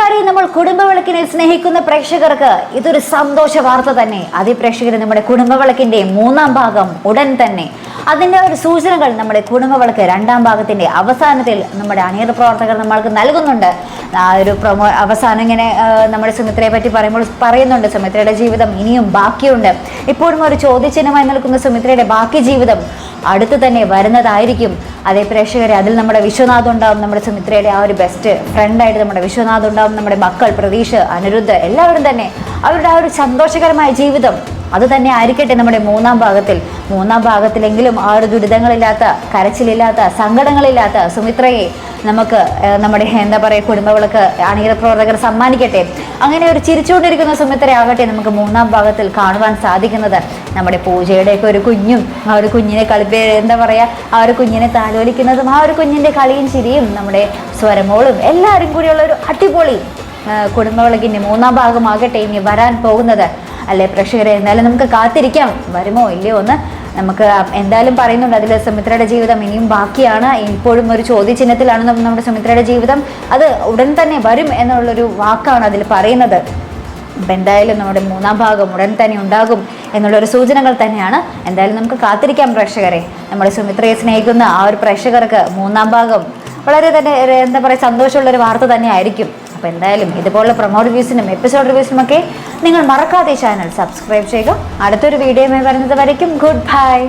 കൂട്ടുകാരെ, നമ്മൾ കുടുംബവിളക്കിനെ സ്നേഹിക്കുന്ന പ്രേക്ഷകർക്ക് ഇതൊരു സന്തോഷ വാർത്ത തന്നെ. പ്രേക്ഷകർ നമ്മുടെ കുടുംബവിളക്കിന്റെ 3-ാം ഭാഗം ഉടൻ തന്നെ, അതിന്റെ ഒരു സൂചനകൾ നമ്മുടെ കുടുംബവിളക്ക് 2-ാം ഭാഗത്തിന്റെ അവസാനത്തിൽ നമ്മുടെ അണിയറ പ്രവർത്തകർ നമ്മൾക്ക് നൽകുന്നുണ്ട്. ആ ഒരു അവസാനം ഇങ്ങനെ നമ്മുടെ സുമിത്രയെ പറ്റി പറയുന്നുണ്ട്, സുമിത്രയുടെ ജീവിതം ഇനിയും ബാക്കിയുണ്ട്. ഇപ്പോഴും ഒരു ചോദ്യചിഹ്നമായി നിൽക്കുന്ന സുമിത്രയുടെ ബാക്കി ജീവിതം അടുത്ത് തന്നെ വരുന്നതായിരിക്കും. അതേ പ്രേക്ഷകരെ, അതിൽ നമ്മുടെ വിശ്വനാഥ് ഉണ്ടാവും, നമ്മുടെ സുമിത്രയുടെ ആ ഒരു ബെസ്റ്റ് ഫ്രണ്ടായിട്ട് നമ്മുടെ വിശ്വനാഥ് ഉണ്ടാവും, നമ്മുടെ മക്കൾ പ്രതീഷ്, അനിരുദ്ധ്, എല്ലാവരും തന്നെ അവരുടെ ആ ഒരു സന്തോഷകരമായ ജീവിതം അത് തന്നെ ആയിരിക്കട്ടെ നമ്മുടെ 3-ാം ഭാഗത്തിൽ. 3-ാം ഭാഗത്തിലെങ്കിലും ആ ഒരു ദുരിതങ്ങളില്ലാത്ത, കരച്ചിലില്ലാത്ത, സങ്കടങ്ങളില്ലാത്ത സുമിത്രയെ നമുക്ക് നമ്മുടെ എന്താ പറയുക കുടുംബവിളക്ക് അണിയറ പ്രവർത്തകർ സമ്മാനിക്കട്ടെ. അങ്ങനെ ഒരു ചിരിച്ചുകൊണ്ടിരിക്കുന്ന സുമിത്രയാകട്ടെ നമുക്ക് 3-ാം ഭാഗത്തിൽ കാണുവാൻ സാധിക്കുന്നത്. നമ്മുടെ പൂജയുടെയൊക്കെ ഒരു കുഞ്ഞും ആ ഒരു കുഞ്ഞിനെ എന്താ പറയുക, ആ ഒരു കുഞ്ഞിനെ താലോലിക്കുന്നതും ആ ഒരു കുഞ്ഞിൻ്റെ കളിയും ചിരിയും നമ്മുടെ സ്വരമോളും എല്ലാവരും കൂടിയുള്ള ഒരു അടിപൊളി കുടുംബവിളക്കിൻ്റെ 3-ാം ഭാഗമാകട്ടെ ഇനി വരാൻ പോകുന്നത്. അല്ലേ പ്രേക്ഷകരെ, എന്തായാലും നമുക്ക് കാത്തിരിക്കാം വരുമോ ഇല്ലയോ എന്ന്. നമുക്ക് എന്തായാലും പറയുന്നുണ്ട് അതിൽ സുമിത്രയുടെ ജീവിതം ഇനിയും ബാക്കിയാണ്, ഇപ്പോഴും ഒരു ചോദ്യചിഹ്നത്തിലാണ് നമ്മുടെ സുമിത്രയുടെ ജീവിതം. അത് ഉടൻ തന്നെ വരും എന്നുള്ളൊരു വാക്കാണ് അതിൽ പറയുന്നത്. അപ്പം എന്തായാലും നമ്മുടെ 3-ാം ഭാഗം ഉടൻ തന്നെ ഉണ്ടാകും എന്നുള്ളൊരു സൂചനകൾ തന്നെയാണ്. എന്തായാലും നമുക്ക് കാത്തിരിക്കാം പ്രേക്ഷകരെ. നമ്മുടെ സുമിത്രയെ സ്നേഹിക്കുന്ന ആ ഒരു പ്രേക്ഷകർക്ക് 3-ാം ഭാഗം വളരെ തന്നെ എന്താ പറയുക സന്തോഷമുള്ളൊരു വാർത്ത തന്നെ ആയിരിക്കും. അപ്പോൾ എന്തായാലും ഇതുപോലുള്ള പ്രൊമോ റിവ്യൂസിനും എപ്പിസോഡ് റിവ്യൂസിനുമൊക്കെ നിങ്ങൾ മറക്കാതെ ചാനൽ സബ്സ്ക്രൈബ് ചെയ്യുക. അടുത്തൊരു വീഡിയോയുമായി വരുന്നത് വരയ്ക്കും ഗുഡ് ബൈ.